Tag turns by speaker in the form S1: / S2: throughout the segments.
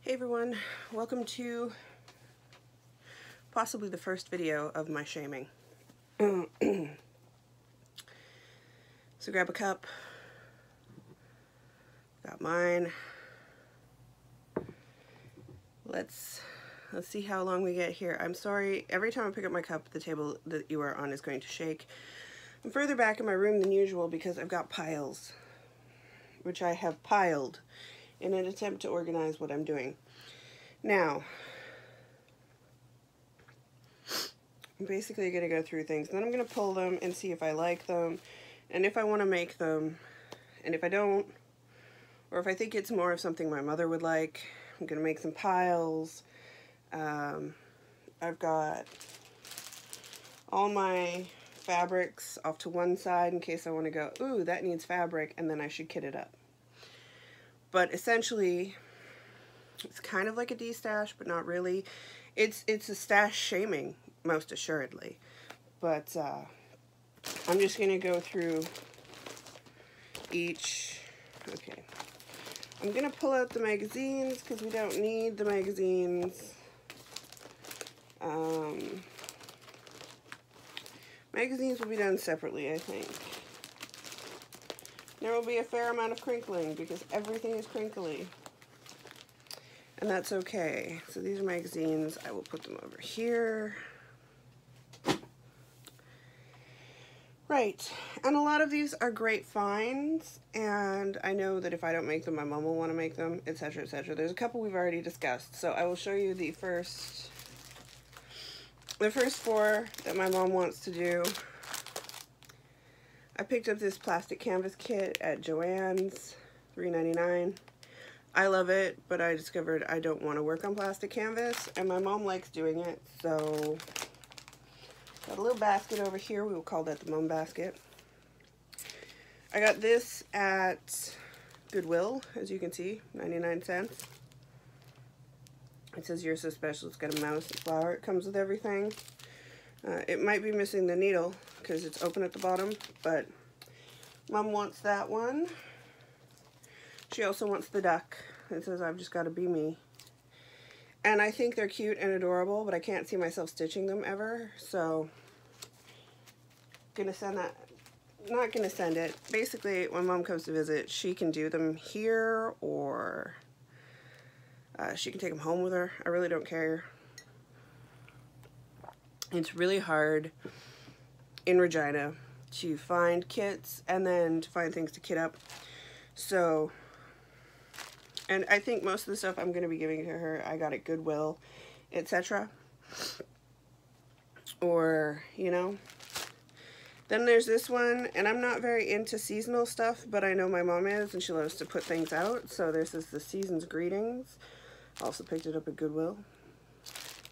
S1: Hey everyone, welcome to possibly the first video of my shaming. So grab a cup, got mine. Let's see how long we get here. I'm sorry, every time I pick up my cup, the table that you are on is going to shake. I'm further back in my room than usual because I've got piles, which I have piled in an attempt to organize what I'm doing. Now, I'm basically going to go through things, then I'm going to pull them and see if I like them, and if I want to make them, and if I don't, or if I think it's more of something my mother would like, I'm going to make some piles. I've got all my fabrics off to one side in case I want to go, ooh, that needs fabric, and then I should kit it up. But essentially, it's kind of like a de-stash, but not really. It's a stash shaming, most assuredly. But I'm just going to go through each. Okay. I'm going to pull out the magazines because we don't need the magazines. Magazines will be done separately, I think. There will be a fair amount of crinkling because everything is crinkly. And that's okay. So these are magazines. I will put them over here. Right. And a lot of these are great finds. And I know that if I don't make them, my mom will want to make them, etc., etc. There's a couple we've already discussed. So I will show you the first four that my mom wants to do. I picked up this plastic canvas kit at Joann's, $3.99. I love it, but I discovered I don't want to work on plastic canvas, and my mom likes doing it, so got a little basket over here. We will call that the mom basket. I got this at Goodwill, as you can see, 99 cents. It says, "You're so special." It's got a mouse and flower. It comes with everything. It might be missing the needle because it's open at the bottom, but Mom wants that one. She also wants the duck. It says, "I've just got to be me." And I think they're cute and adorable, but I can't see myself stitching them ever, so gonna send that. Not gonna send it. Basically, when Mom comes to visit, she can do them here, or she can take them home with her. I really don't care. It's really hard in Regina to find kits and then to find things to kit up. So, and I think most of the stuff I'm going to be giving to her, I got at Goodwill, etc. Or, you know. Then there's this one, and I'm not very into seasonal stuff, but I know my mom is, and she loves to put things out. So there's this, the Season's Greetings. Also picked it up at Goodwill.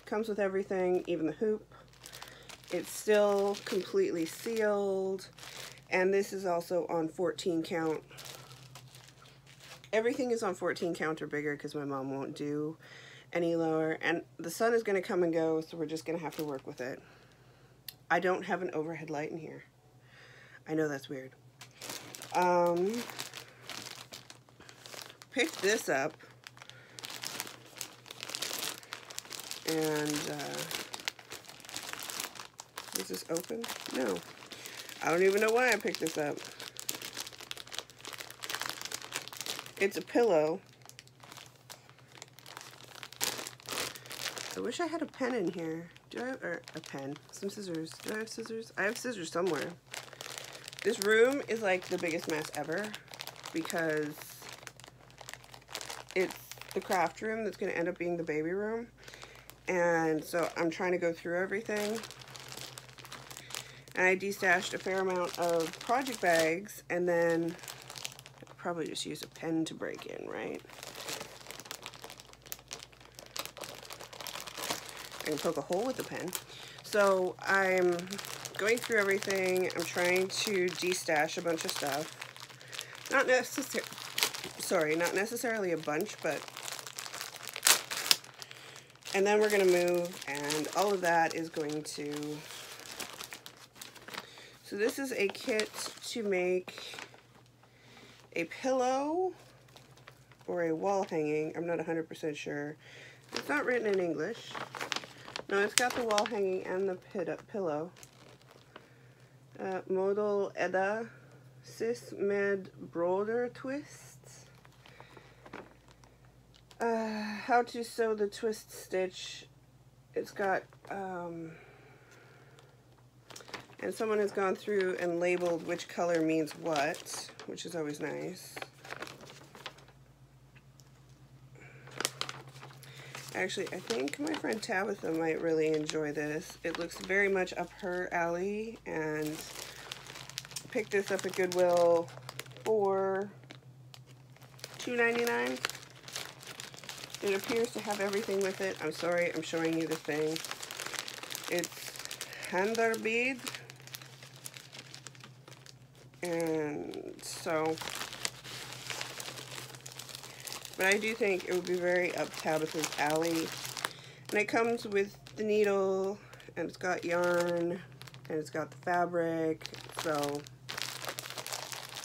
S1: Comes with everything, even the hoop. It's still completely sealed, and this is also on 14 count. Everything is on 14 count or bigger because my mom won't do any lower, and the sun is going to come and go, so we're just going to have to work with it. I don't have an overhead light in here. I know that's weird. Picked this up, and is this open? No. I don't even know why I picked this up. It's a pillow. I wish I had a pen in here. Do I have a pen? Some scissors. Do I have scissors? I have scissors somewhere. This room is like the biggest mess ever because it's the craft room that's going to end up being the baby room. And so I'm trying to go through everything. And I de-stashed a fair amount of project bags, and then I could probably just use a pen to break in, right? I can poke a hole with the pen. So I'm going through everything. I'm trying to de-stash a bunch of stuff. Not necessarily a bunch, but... And then we're going to move, and all of that is going to... So this is a kit to make a pillow or a wall hanging. I'm not 100% sure. It's not written in English. No, it's got the wall hanging and the pillow. Model Edda Sis med broader twists. How to sew the twist stitch. It's got, and someone has gone through and labeled which color means what, which is always nice. Actually, I think my friend Tabitha might really enjoy this. It looks very much up her alley, and picked this up at Goodwill for $2.99. It appears to have everything with it. I'm sorry, I'm showing you the thing. It's handarbid. And so, but I do think it would be very up Tabitha's alley. And it comes with the needle, and it's got yarn, and it's got the fabric. So,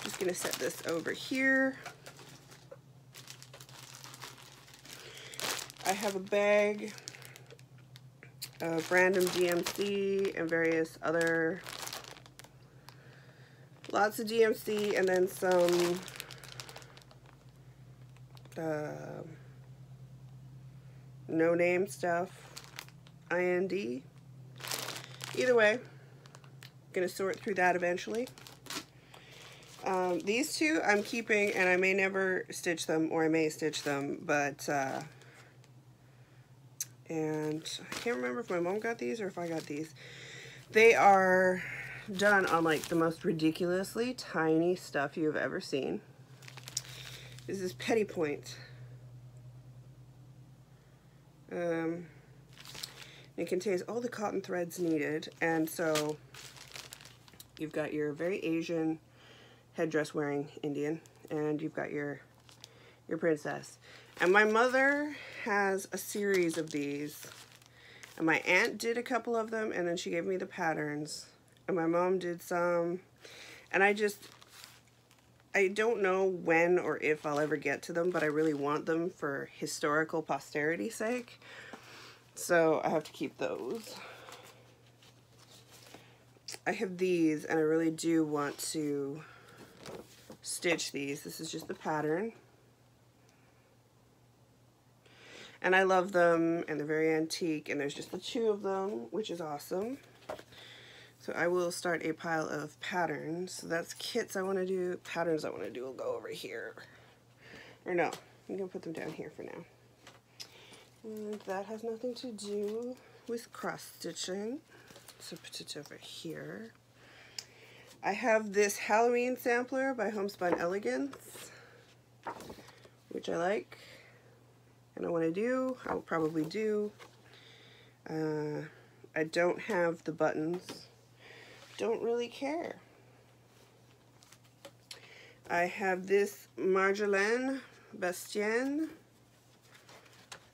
S1: just gonna set this over here. I have a bag of random DMC and various other, lots of DMC, and then some no-name stuff, IND. Either way, gonna sort through that eventually. These two I'm keeping, and I may never stitch them, or I may stitch them, but and I can't remember if my mom got these or if I got these. They are done on like the most ridiculously tiny stuff you've ever seen. This is Petty Point. It contains all the cotton threads needed, and so you've got your very Asian headdress wearing Indian, and you've got your princess. And my mother has a series of these, and my aunt did a couple of them, and then she gave me the patterns, and my mom did some, and I don't know when or if I'll ever get to them, but I really want them for historical posterity's sake, so I have to keep those. I have these, and I really do want to stitch these. This is just the pattern. And I love them, and they're very antique, and there's just the two of them, which is awesome. So I will start a pile of patterns. So that's kits I want to do. Patterns I want to do will go over here. Or no, I'm going to put them down here for now. And that has nothing to do with cross-stitching. So put it over here. I have this Halloween sampler by Homespun Elegance, which I like. And I want to do, I will probably do. I don't have the buttons. Don't really care. I have this Marjolaine Bastien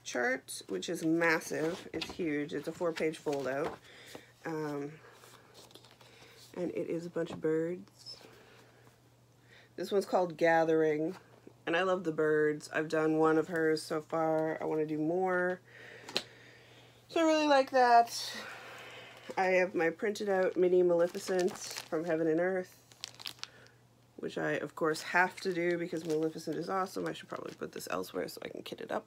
S1: chart, which is massive. It's huge. It's a 4-page fold out. And it is a bunch of birds. This one's called Gathering. And I love the birds. I've done one of hers so far. I want to do more. So I really like that. I have my printed out mini Maleficent from Heaven and Earth, which I, of course, have to do because Maleficent is awesome. I should probably put this elsewhere so I can kit it up.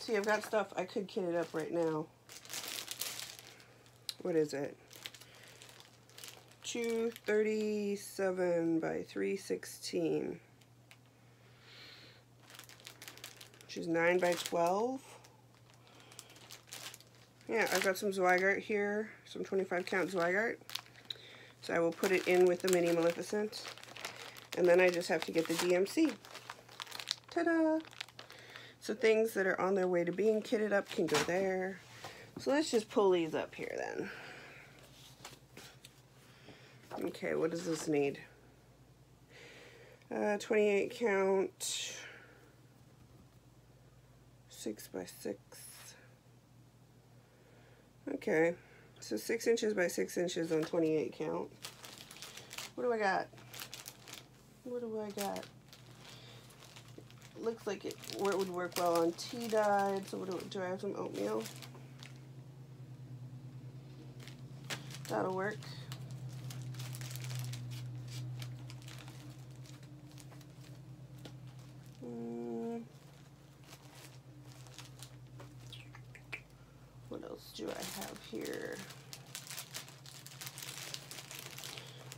S1: See, I've got stuff I could kit it up right now. What is it? 237 by 316, which is 9 by 12. Yeah, I've got some Zweigart here, some 25 count Zweigart. So I will put it in with the mini Maleficent, and then I just have to get the DMC. Ta-da! So things that are on their way to being kitted up can go there. So let's just pull these up here then. Okay, what does this need? 28 count, 6 by 6. Okay, so 6 inches by 6 inches on 28 count. What do I got? What do I got? Looks like it would work well on tea dyed. So do I have some oatmeal? That'll work. What else do I have here?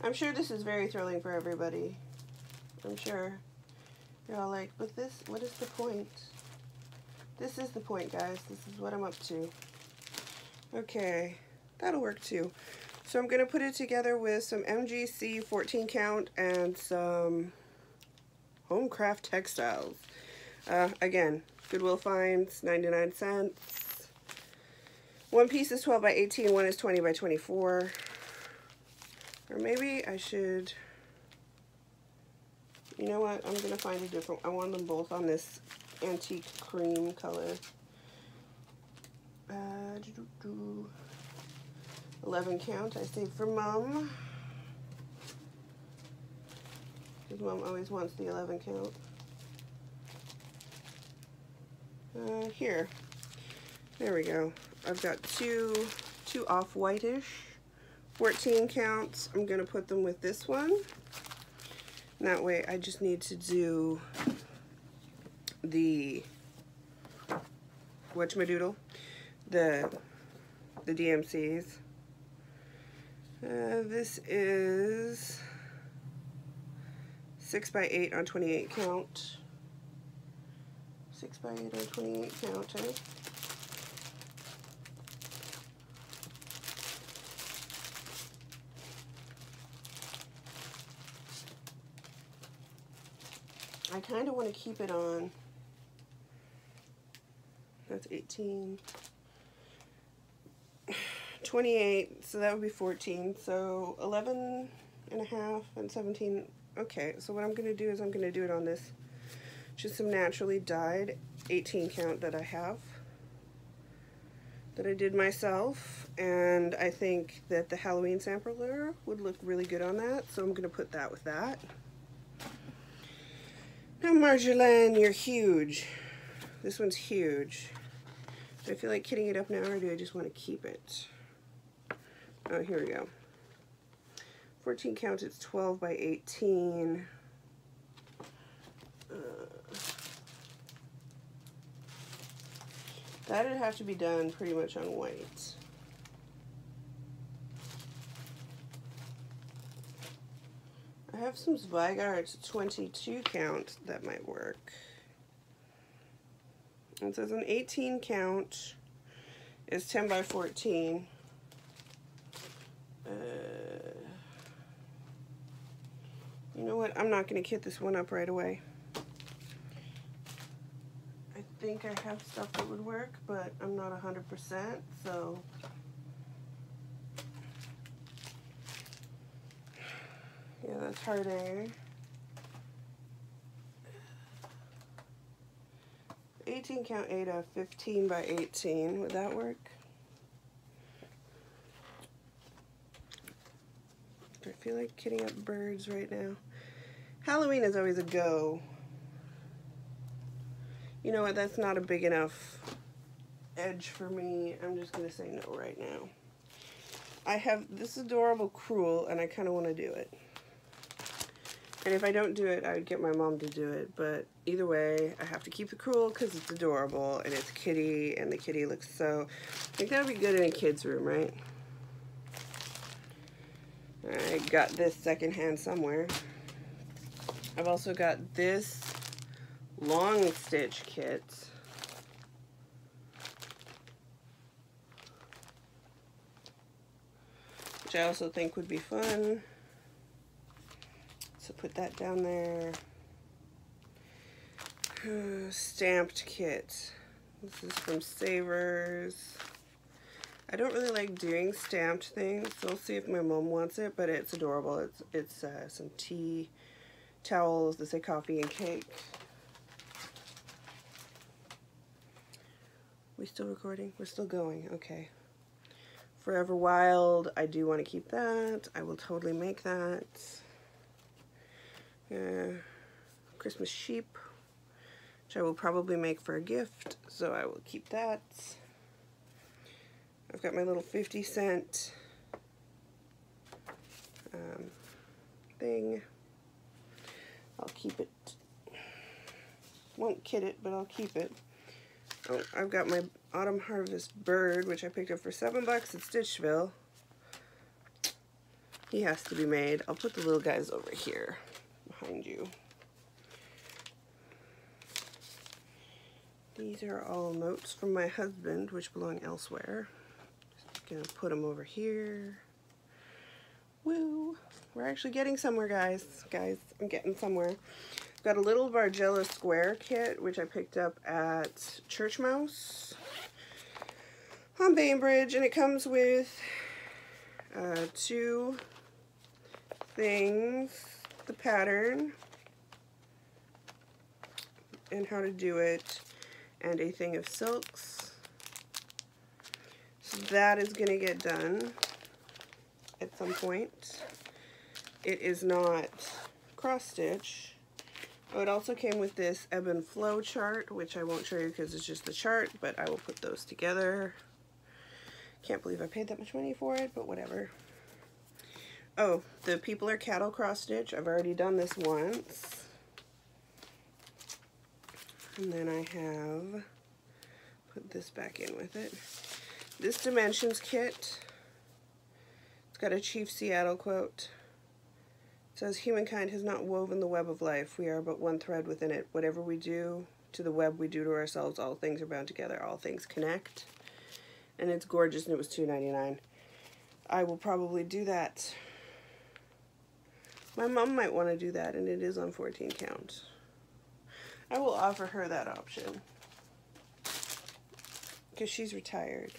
S1: I'm sure this is very thrilling for everybody. I'm sure you're all like, but this, what is the point? This is the point, guys. This is what I'm up to. Okay, that'll work too. So I'm gonna put it together with some MGC 14 count and some Homecraft Textiles. Again, Goodwill finds, 99 cents. One piece is 12 by 18, one is 20 by 24. Or maybe I should, you know what, I'm gonna find a different, I want them both on this antique cream color. 11 count, I saved for Mom. Because Mom always wants the 11 count. Here. There we go. I've got two off-whitish 14 counts. I'm going to put them with this one. And that way I just need to do the whatchamadoodle, the DMCs. This is 6 by 8 on 28 count. 6 by 8 on 28 count, eh? I kind of want to keep it on. That's 18. 28, so that would be 14. So 11 and a half and 17. Okay, so what I'm going to do is I'm going to do it on this. Just some naturally dyed 18 count that I have. That I did myself. And I think that the Halloween sampler would look really good on that. So I'm going to put that with that. Now, Marjolaine, you're huge. This one's huge. Do I feel like kitting it up now, or do I just want to keep it? Oh, here we go. 14 count, it's 12 by 18. That'd have to be done pretty much on white. I have some Zweigart 22 count that might work. It says an 18 count is 10 by 14. You know what? I'm not going to kit this one up right away. I think I have stuff that would work, but I'm not 100%, so... Yeah, that's hard air. 18 count Ada, 15 by 18. Would that work? Do I feel like kitting up birds right now? Halloween is always a go. You know what? That's not a big enough edge for me. I'm just going to say no right now. I have this adorable crewel, and I kind of want to do it. And if I don't do it, I would get my mom to do it. But either way, I have to keep the crewel because it's adorable and it's kitty, and the kitty looks so... I think that would be good in a kid's room, right? I got this secondhand somewhere. I've also got this long stitch kit. Which I also think would be fun. So put that down there. Stamped kit. This is from Savers. I don't really like doing stamped things, so we'll see if my mom wants it, but it's adorable. It's some tea towels that say coffee and cake. We still recording? We're still going, okay. Forever Wild, I do want to keep that. I will totally make that. Christmas sheep, which I will probably make for a gift, so I will keep that. I've got my little 50-cent thing. I'll keep it. Won't kit it, but I'll keep it. Oh, I've got my Autumn Harvest bird, which I picked up for $7 at Stitchville. He has to be made. I'll put the little guys over here behind you. These are all notes from my husband, which belong elsewhere. Just gonna put them over here. Woo! We're actually getting somewhere, guys. Guys, I'm getting somewhere. Got a little Bargella square kit, which I picked up at Church Mouse on Bainbridge, and it comes with 2 things, the pattern and how to do it, and a thing of silks. So that is going to get done at some point. It is not cross stitch. Oh, it also came with this ebb and flow chart, which I won't show you because it's just the chart, but I will put those together. Can't believe I paid that much money for it, but whatever. Oh, the People Are Cattle cross stitch. I've already done this once. And then I have put this back in with it. This Dimensions kit. It's got a Chief Seattle quote. It says, "Humankind has not woven the web of life. We are but one thread within it. Whatever we do to the web, we do to ourselves. All things are bound together. All things connect." And it's gorgeous, and it was $2.99. I will probably do that. My mom might want to do that, and it is on 14 count. I will offer her that option because she's retired.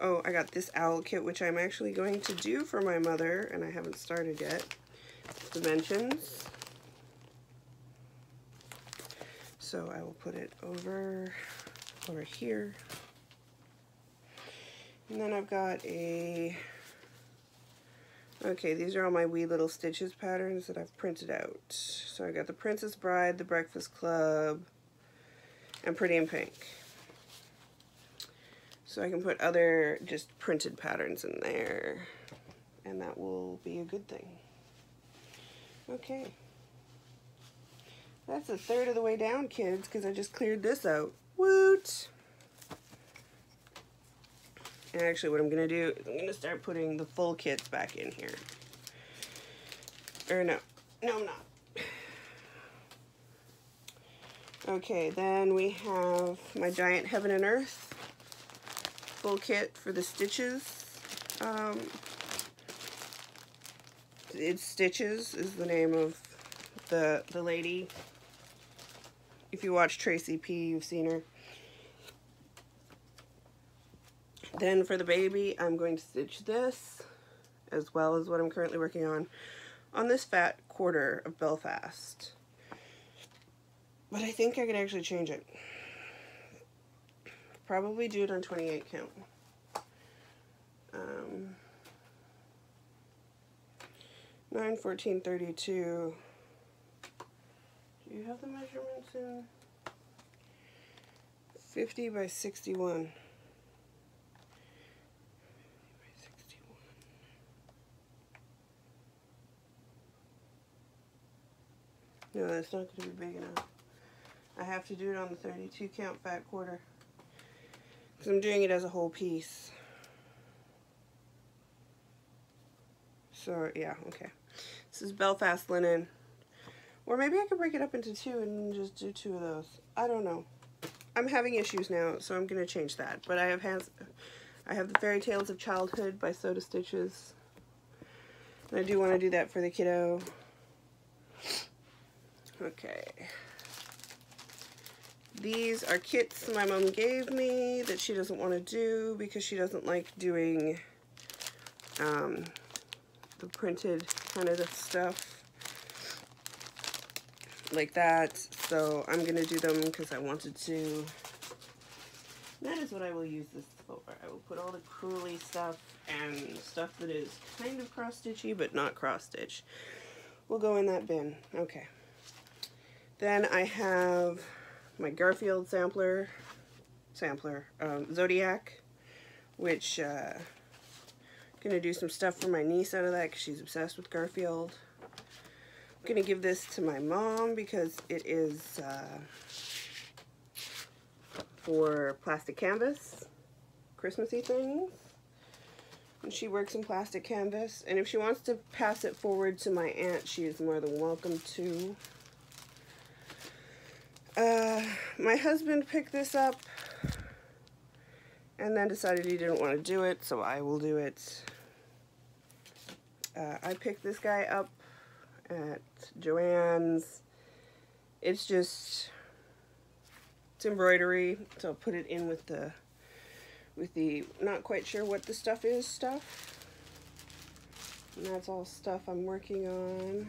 S1: Oh, I got this owl kit, which I'm actually going to do for my mother, and I haven't started yet. Dimensions. So I will put it over here. And then I've got a... Okay, these are all my wee little stitches patterns that I've printed out. So I got the Princess Bride, the Breakfast Club, and Pretty in Pink. So I can put other just printed patterns in there, and that will be a good thing. Okay. That's a third of the way down, kids, because I just cleared this out. Woot! And actually what I'm going to do is I'm going to start putting the full kits back in here. Or no. No, I'm not. Okay, then we have my Giant Heaven and Earth full kit for the stitches. It's Stitches is the name of the lady. If you watch Tracy P, you've seen her. Then for the baby, I'm going to stitch this, as well as what I'm currently working on this fat quarter of Belfast. But I think I could actually change it. Probably do it on 28 count. 9, 14, 32. Do you have the measurements in? 50 by 61. No, that's not going to be big enough. I have to do it on the 32 count fat quarter, because I'm doing it as a whole piece. So, yeah, okay. This is Belfast linen. Or maybe I could break it up into 2 and just do 2 of those. I don't know. I'm having issues now, so I'm going to change that. But I have the Fairy Tales of Childhood by Soda Stitches. And I do want to do that for the kiddo. Okay. These are kits my mom gave me that she doesn't want to do because she doesn't like doing the printed kind of stuff like that. So I'm going to do them because I wanted to. That is what I will use this for. I will put all the Crewly stuff and stuff that is kind of cross-stitchy but not cross-stitch will go in that bin. Okay. Then I have my Garfield sampler, Zodiac, which gonna do some stuff for my niece out of that because she's obsessed with Garfield. I'm gonna give this to my mom because it is for plastic canvas, Christmassy things. And she works in plastic canvas, and if she wants to pass it forward to my aunt, she is more than welcome to. My husband picked this up and then decided he didn't want to do it, so I will do it. I picked this guy up at Joann's. It's embroidery, so I'll put it in with the not quite sure what the stuff is stuff. And that's all stuff I'm working on.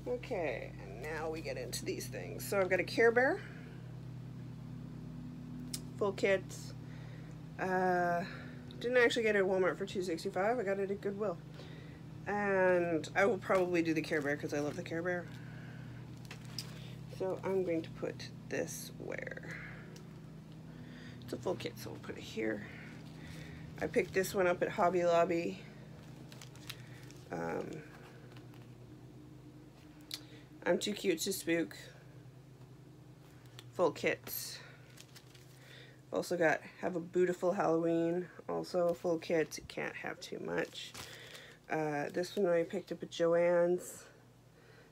S1: Okay, and now we get into these things. So I've got a Care Bear. Full kit. Didn't actually get it at Walmart for $2.65. I got it at Goodwill. And I will probably do the Care Bear because I love the Care Bear. So I'm going to put this where? It's a full kit, so we'll put it here. I picked this one up at Hobby Lobby. I'm Too Cute to Spook. Full kit. Also got Have a Beautiful Halloween. Also a full kit. Can't have too much. This one I picked up at Joann's.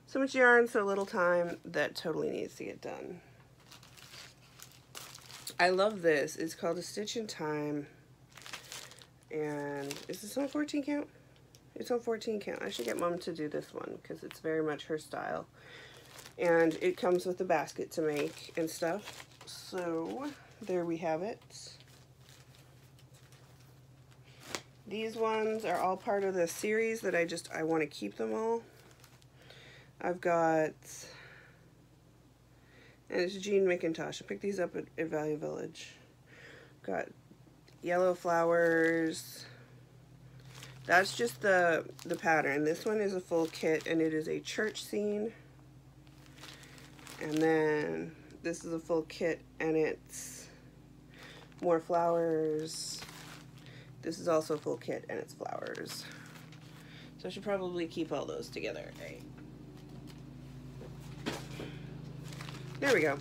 S1: So much yarn, so little time. That totally needs to get done. I love this. It's called A Stitch in Time. And is this on 14 count? It's on 14 count. I should get Mom to do this one because it's very much her style. And it comes with a basket to make and stuff. So there we have it. These ones are all part of the series that I want to keep them all. I've got, and it's Jean McIntosh. I picked these up at Value Village. Got yellow flowers. That's just the pattern. This one is a full kit, and it is a church scene. And then this is a full kit, and it's more flowers. This is also a full kit, and it's flowers. So I should probably keep all those together, right? There we go.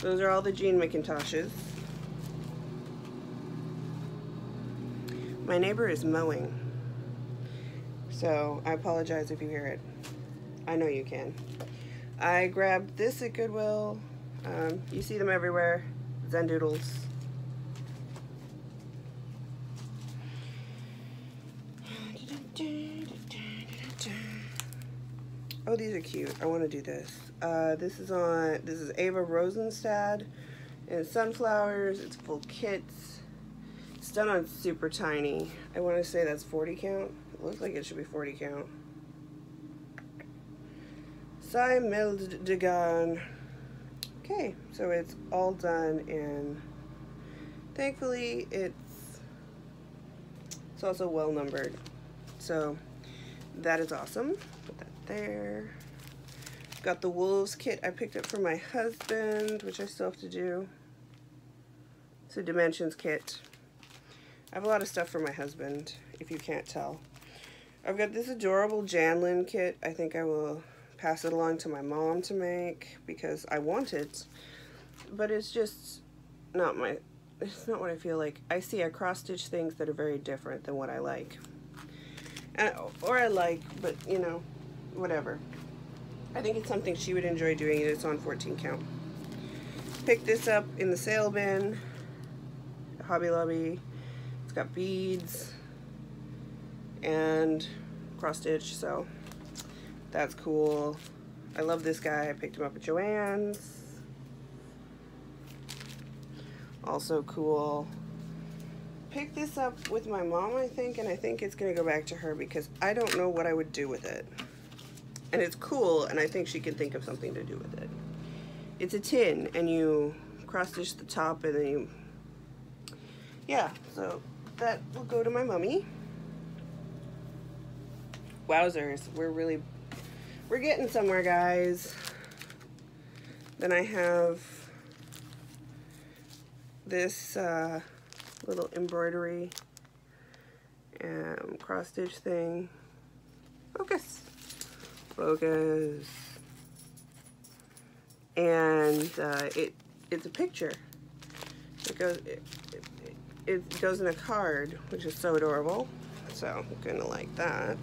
S1: Those are all the Jean McIntoshes. My neighbor is mowing, so I apologize if you hear it. I know you can. I grabbed this at Goodwill. You see them everywhere. Zen Doodles. Oh, these are cute. I want to do this. This is Ava Rosenstad, and sunflowers. It's full kits. It's done on super tiny. I want to say that's 40 count. It looks like it should be 40 count. Simildegan. Okay, so it's all done, and thankfully it's also well numbered. So that is awesome. Put that there. Got the Wolves kit I picked up for my husband, which I still have to do. It's a Dimensions kit. I have a lot of stuff for my husband, if you can't tell. I've got this adorable Janlin kit. I think I will pass it along to my mom to make because I want it, but it's just not it's not what I feel like. I see I cross-stitch things that are very different than what I like. Or I like, but you know, whatever. I think it's something she would enjoy doing, and it's on 14 count. Picked this up in the sale bin at Hobby Lobby. It's got beads and cross stitch, so that's cool. I love this guy. I picked him up at Joann's. Also cool. Picked this up with my mom, I think, and I think it's gonna go back to her because I don't know what I would do with it. And it's cool, and I think she can think of something to do with it. It's a tin, and you cross stitch the top, and then you, yeah, so that will go to my mummy. Wowzers, we're getting somewhere, guys. Then I have this little embroidery and cross stitch thing. Focus. Focus. And it's a picture. It goes in a card, which is so adorable. So I'm gonna like that.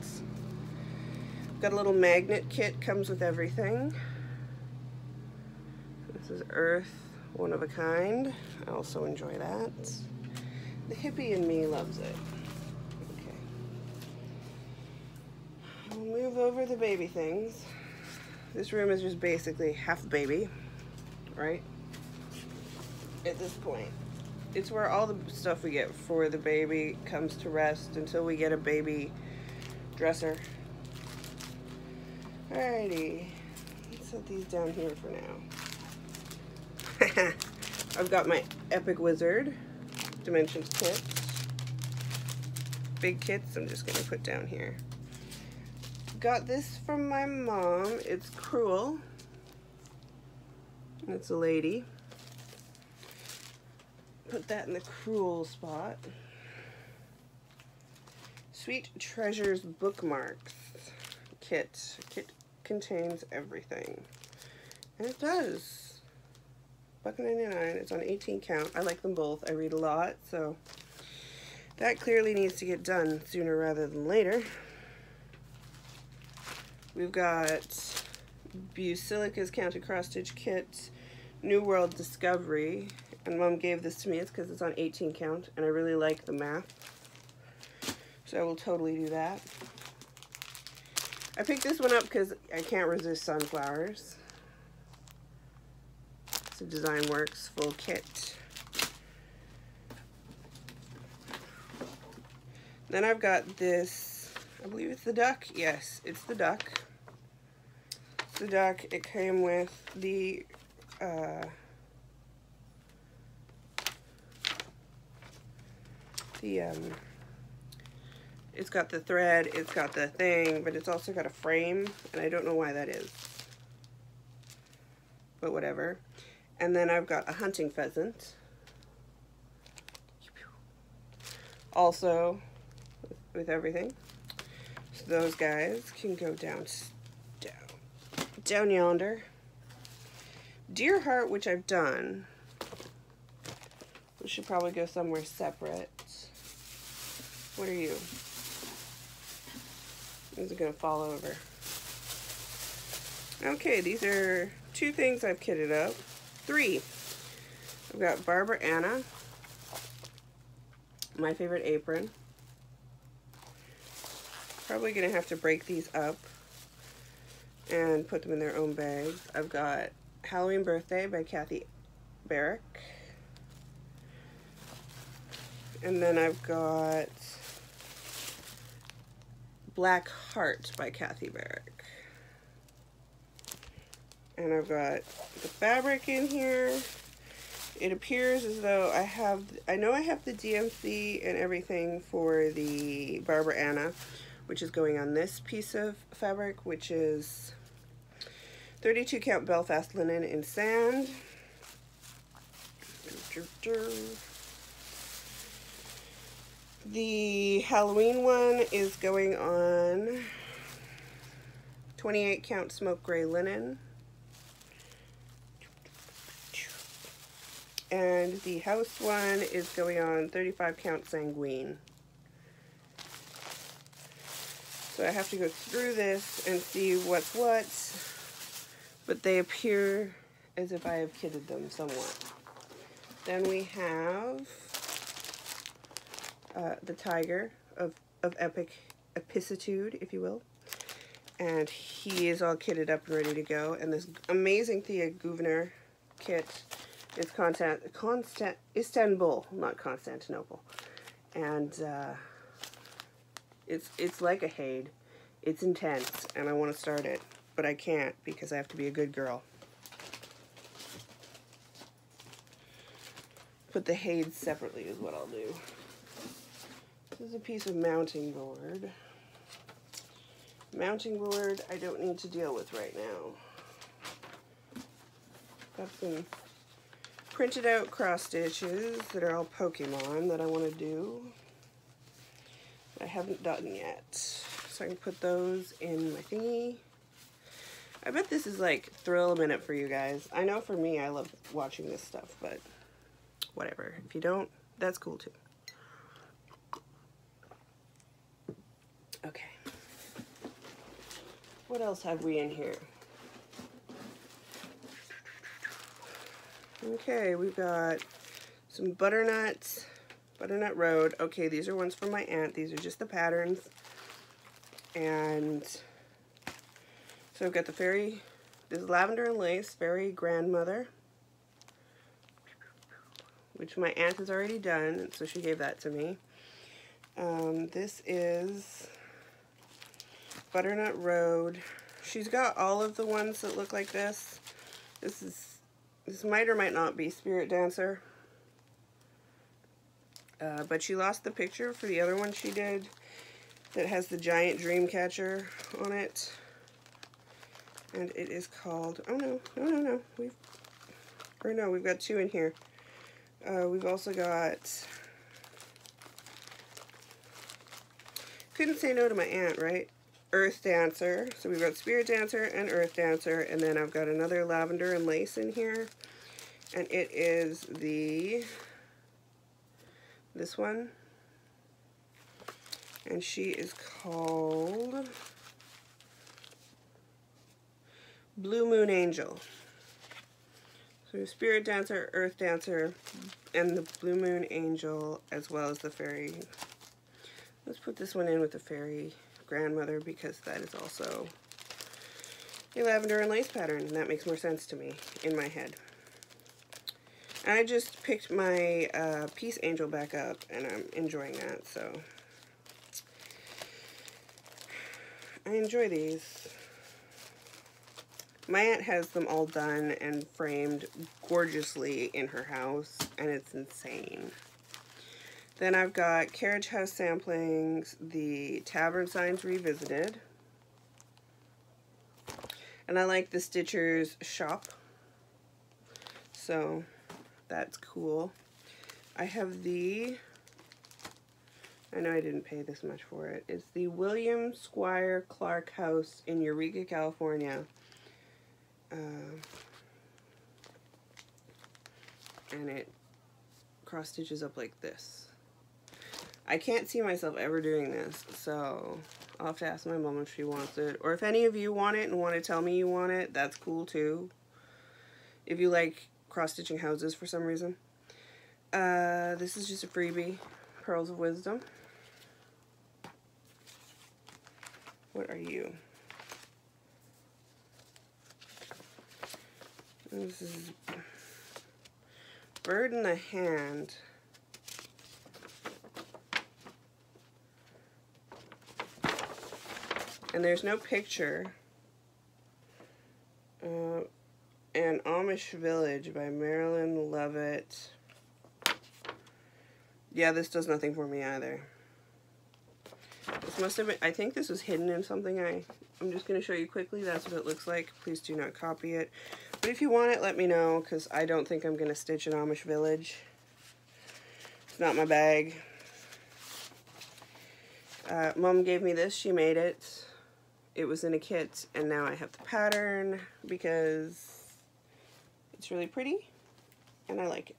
S1: Got a little magnet kit, comes with everything. This is Earth, one of a kind. I also enjoy that. The hippie in me loves it. Okay. We'll move over the baby things. This room is just basically half baby, right? At this point. It's where all the stuff we get for the baby comes to rest until we get a baby dresser. Alrighty. Let's set these down here for now. I've got my Epic Wizard Dimensions kits. Big kits I'm just going to put down here. Got this from my mom. It's Cruel. It's a lady. Put that in the Cruel spot. Sweet Treasures Bookmarks kit. Kit contains everything. And it does. $1.99. It's on 18 count. I like them both. I read a lot, so that clearly needs to get done sooner rather than later. We've got Busilica's Counted Cross Stitch Kit, New World Discovery, and Mom gave this to me. It's because it's on 18 count, and I really like the math, so I will totally do that. I picked this one up because I can't resist sunflowers. It's a Design Works full kit. Then I've got this, I believe it's the duck. Yes, it's the duck. It's the duck. It came with the it's got the thread, it's got the thing, but it's also got a frame, and I don't know why that is, but whatever. And then I've got a hunting pheasant, also with everything. So those guys can go down yonder. Deer heart, which I've done. We should probably go somewhere separate. What are you? Is it gonna fall over? Okay, these are 2 things I've kitted up. 3. I've got Barbara Anna, my favorite apron. Probably gonna have to break these up and put them in their own bags. I've got Halloween Birthday by Kathy Barrick. And then I've got Black Heart by Kathy Barrick. And I've got the fabric in here. It appears as though I know I have the DMC and everything for the Barbara Anna, which is going on this piece of fabric, which is 32 count Belfast linen in sand. The Halloween one is going on 28 count smoke gray linen. And the house one is going on 35 count sanguine. So I have to go through this and see what's what, but they appear as if I have kitted them somewhat. Then we have the tiger of epic epicitude, if you will. And he is all kitted up and ready to go. And this amazing Thea Gouvner kit is Istanbul, not Constantinople. And it's like a Haid. It's intense, and I want to start it, but I can't because I have to be a good girl. Put the Haids separately is what I'll do. This is a piece of mounting board. Mounting board I don't need to deal with right now. Got some printed out cross stitches that are all Pokemon that I want to do. I haven't done yet. So I can put those in my thingy. I bet this is like thrill a minute for you guys. I know for me, I love watching this stuff, but whatever. If you don't, that's cool too. Okay. What else have we in here? Okay, we've got some butternut road. Okay, these are ones from my aunt. These are just the patterns. And so I've got the fairy, this is lavender and lace, fairy grandmother, which my aunt has already done, so she gave that to me. This is butternut road. She's got all of the ones that look like this. This might or might not be Spirit Dancer. But she lost the picture for the other one she did that has the giant dream catcher on it. And it is called, oh no, we've got two in here. We've also got, couldn't say no to my aunt, right? Earth Dancer. So we've got Spirit Dancer and Earth Dancer, and then I've got another lavender and lace in here. And it is this one. And she is called Blue Moon Angel. So Spirit Dancer, Earth Dancer, and the Blue Moon Angel, as well as the fairy. Let's put this one in with the fairy grandmother because that is also a lavender and lace pattern, and that makes more sense to me in my head. I just picked my Peace Angel back up, and I'm enjoying that, so I enjoy these. My aunt has them all done and framed gorgeously in her house, and it's insane. Then I've got Carriage House Samplings, the Tavern Signs Revisited. And I like the Stitchers Shop. So that's cool. I have I know I didn't pay this much for it. It's the William Squire Clark House in Eureka, California. And it cross stitches up like this. I can't see myself ever doing this, so I'll have to ask my mom if she wants it. Or if any of you want it and want to tell me you want it, that's cool too. If you like cross-stitching houses for some reason. This is just a freebie. Pearls of Wisdom. What are you? This is Bird in the Hand. And there's no picture. And Amish Village by Marilyn Lovett. Yeah, this does nothing for me either. This must have been, I think this was hidden in something. I'm just going to show you quickly. That's what it looks like. Please do not copy it. But if you want it, let me know, because I don't think I'm going to stitch an Amish Village. It's not my bag. Mom gave me this. She made it. It was in a kit, and now I have the pattern because it's really pretty, and I like it.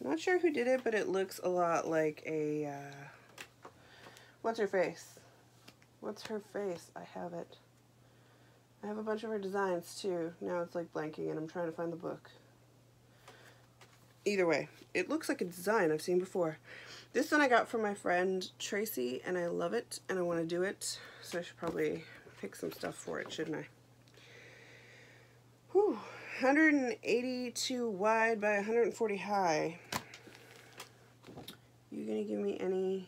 S1: Not sure who did it, but it looks a lot like a, what's her face? What's her face? I have it. I have a bunch of her designs, too. Now it's like blanking, and I'm trying to find the book. Either way, it looks like a design I've seen before. This one I got from my friend Tracy, and I love it, and I want to do it, so I should probably pick some stuff for it, shouldn't I? Whew, 182 wide by 140 high. You gonna give me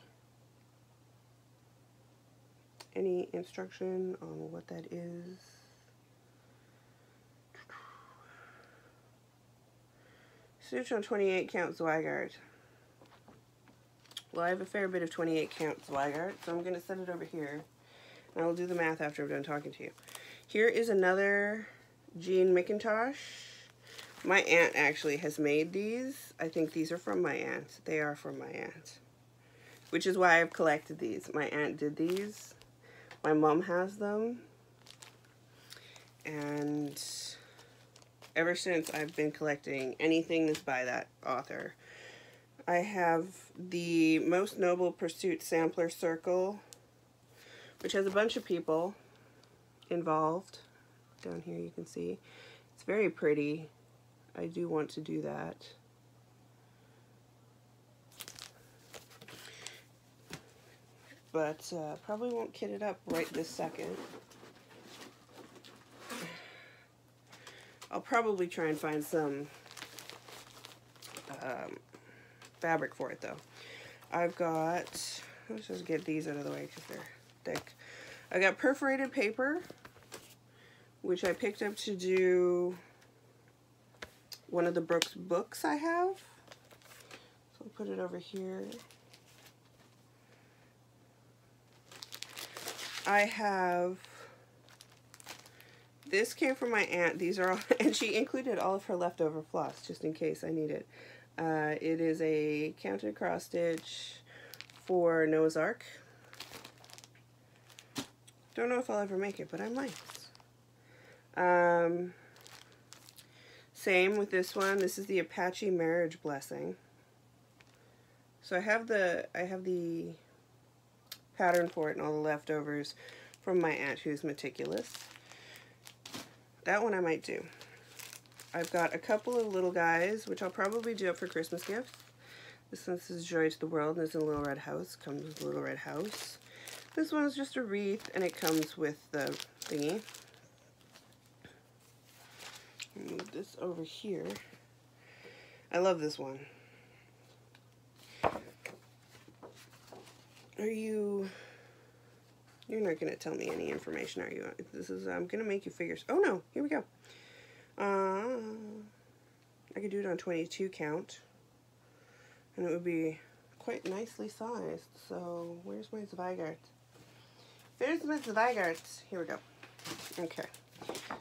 S1: any instruction on what that is? Stitch on 28 count Zweigart. well, I have a fair bit of 28 count Zweigart, so I'm going to set it over here. And I will do the math after I'm done talking to you. Here is another Jean McIntosh. My aunt actually has made these. I think these are from my aunt. They are from my aunt. Which is why I've collected these. My aunt did these. My mom has them. And ever since, I've been collecting anything that's by that author. I have the Most Noble Pursuit Sampler Circle, which has a bunch of people involved. Down here you can see. It's very pretty. I do want to do that. But probably won't kit it up right this second. I'll probably try and find some fabric for it though. I've got, let's just get these out of the way because they're thick. I got perforated paper, which I picked up to do one of the Brooks books I have. So I'll put it over here. I have, this came from my aunt. These are all, and she included all of her leftover floss just in case I need it. It is a counted cross stitch for Noah's Ark. Don't know if I'll ever make it, but I might. Same with this one. This is the Apache Marriage Blessing. So I have the pattern for it and all the leftovers from my aunt who's meticulous. That one I might do. I've got a couple of little guys, which I'll probably do up for Christmas gifts. This one is Joy to the World, and it's in a little red house. Comes with a little red house. This one's just a wreath, and it comes with the thingy. Move this over here. I love this one. You're not going to tell me any information, are you? This is, I'm going to make you figures. Oh no, here we go. I could do it on 22 count, and it would be quite nicely sized. So, where's my Zweigart? There's my Zweigart. Here we go. Okay.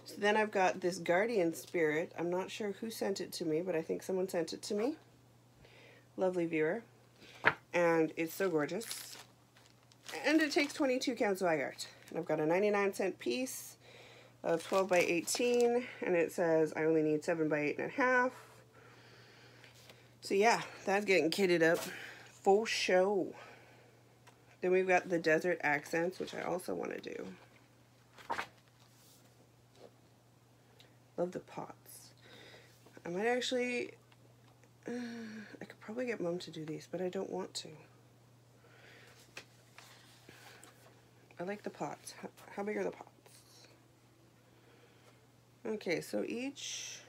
S1: So then I've got this Guardian Spirit. I'm not sure who sent it to me, but I think someone sent it to me. Lovely viewer. And it's so gorgeous. And it takes 22 count Zweigart. And I've got a 99-cent piece of 12 by 18, and it says I only need 7 by 8.5. So yeah, that's getting kitted up for show. Then we've got the Desert Accents, which I also want to do. Love the pots. I might actually, I could probably get Mom to do these, but I don't want to. I like the pots. How big are the pots? Okay, so each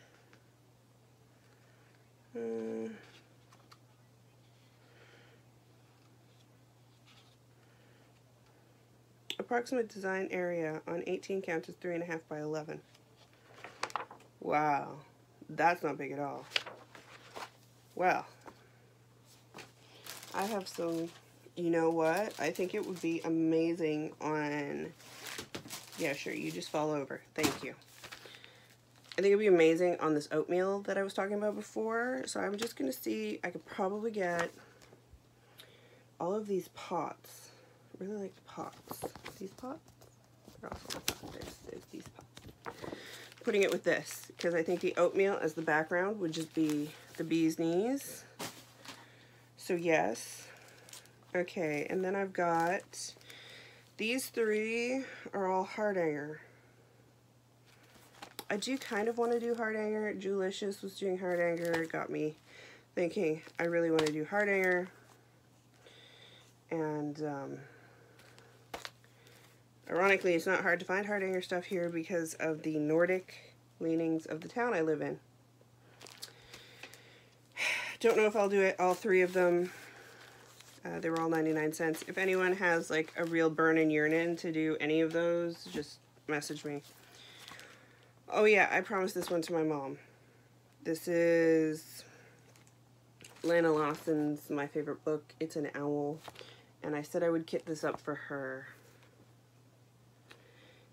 S1: approximate design area on 18 count is 3.5 by 11. Wow, that's not big at all. Well, I have some, you know what? I think it would be amazing on, yeah, sure, you just fall over. Thank you. I think it'd be amazing on this oatmeal that I was talking about before. So I'm just going to see, I could probably get all of these pots. I really like the pots. These pots? There's these pots. Putting it with this, because I think the oatmeal as the background would just be the bee's knees. So yes. Okay, and then I've got, these three are all Hardanger. I do kind of want to do Hardanger. Julicious was doing Hardanger. It got me thinking I really want to do Hardanger. And ironically, it's not hard to find Hardanger stuff here because of the Nordic leanings of the town I live in. Don't know if I'll do it, all three of them. They were all 99 cents. If anyone has like a real burn and yearning to do any of those, just message me. Oh yeah, I promised this one to my mom. This is Lana Lawson's My Favorite Book. It's an owl. And I said I would kit this up for her.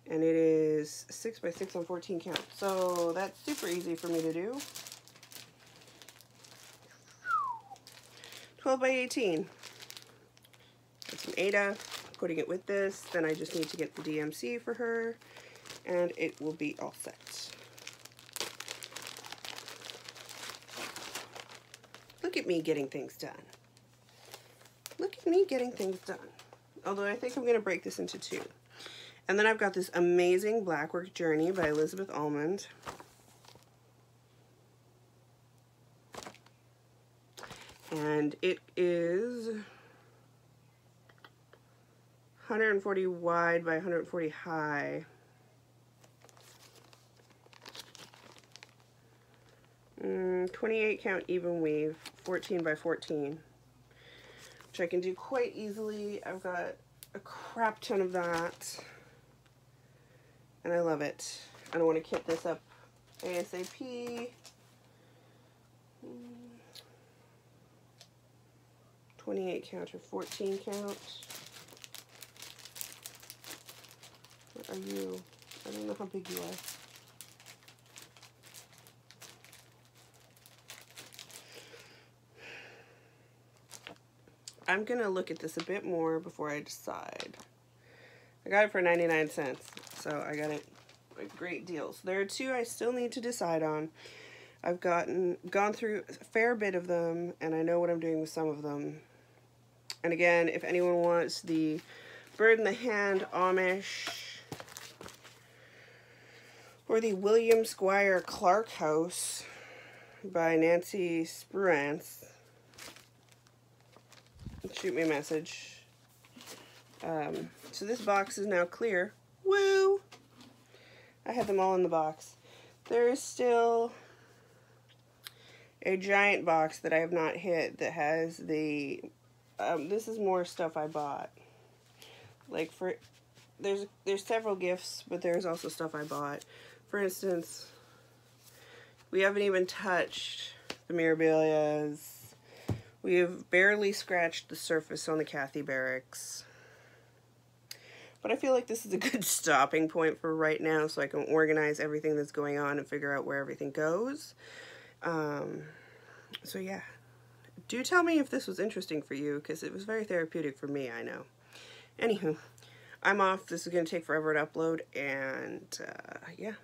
S1: And it is 6 by 6 on 14 count. So that's super easy for me to do. 12 by 18. Got some Ada, putting it with this. Then I just need to get the DMC for her, and it will be all set. Look at me getting things done. Look at me getting things done. Although I think I'm going to break this into two. And then I've got this amazing Blackwork Journey by Elizabeth Almond. And it is 140 wide by 140 high. 28 count even weave, 14 by 14, which I can do quite easily. I've got a crap ton of that, and I love it. I don't want to kit this up ASAP. 28 count or 14 count. What are you? I don't know how big you are. I'm gonna look at this a bit more before I decide. I got it for 99 cents, so I got it a great deal. So there are two I still need to decide on. I've gone through a fair bit of them, and I know what I'm doing with some of them. And again, if anyone wants the Bird in the Hand Amish or the William Squire Clark House by Nancy Spruance, shoot me a message. So this box is now clear. Woo! I had them all in the box. There is still a giant box that I have not hit that has the this is more stuff I bought. Like there's several gifts, but there's also stuff I bought. For instance, we haven't even touched the Mirabilias. We have barely scratched the surface on the Kathy Barracks. But I feel like this is a good stopping point for right now, so I can organize everything that's going on and figure out where everything goes. So yeah, do tell me if this was interesting for you, because it was very therapeutic for me, I know. Anywho, I'm off. This is going to take forever to upload, and yeah.